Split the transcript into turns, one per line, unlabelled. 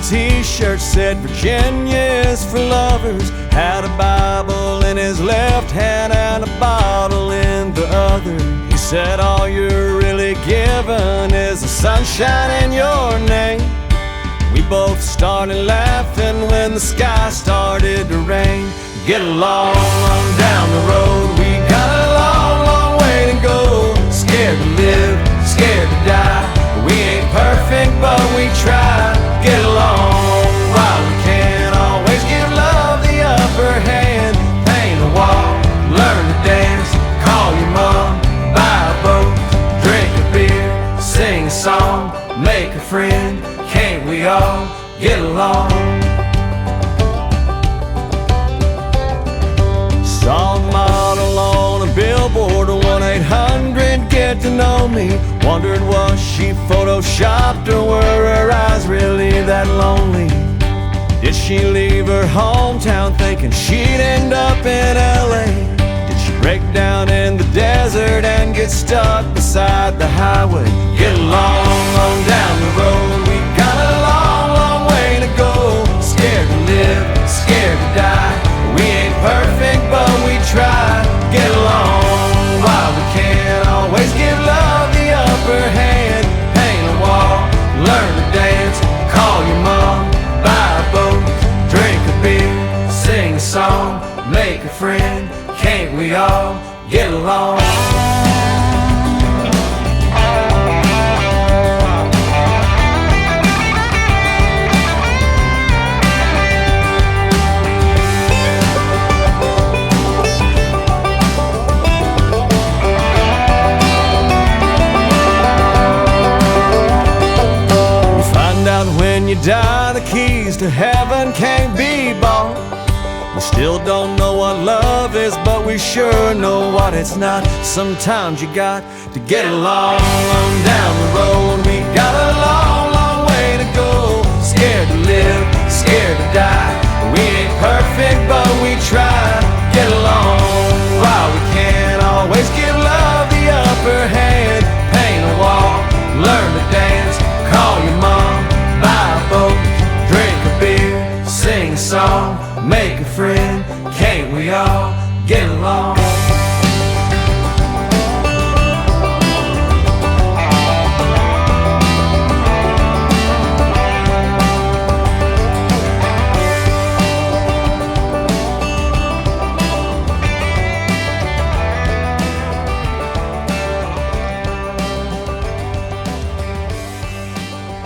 t-shirt said Virginia is for lovers, had a Bible in his left hand and a bottle in the other. He said all you're really given is the sunshine in your name. We both started laughing when the sky started to rain. Get along on down the road, we got a long, long way to go. Scared to live, scared to die. We ain't perfect, but we try. Get along while we can. Always give love the upper hand. Paint a wall, learn to dance. Call your mom, buy a boat, drink a beer, sing a song, make a friend. Can't we all get along? Saw a model on a billboard, 1-800 get to know me. Wondered was she photoshopped or were her eyes really that lonely? Did she leave her hometown thinking she'd end up in LA? Did she break down in the desert and get stuck beside the highway? Get along on down the road, we got a long, long way to go. Scared to live, scared to die. We ain't perfect, but we try. Get along while we can. Always give love the upper hand. Paint a wall, learn to dance. Call your mom, buy a boat, drink a beer, sing a song, make a friend. Can't we all get along? When you die, the keys to heaven can't be bought. We still don't know what love is, but we sure know what it's not. Sometimes you got to get along on down the road. We got a long, long way to go. Scared to live, scared to die. We ain't perfect, but we try. Get along while we can. Always give love the upper hand. Paint a wall, learn to dance. Call your mom, buy a boat, drink a beer, sing a song, make a friend. Can't we all get along?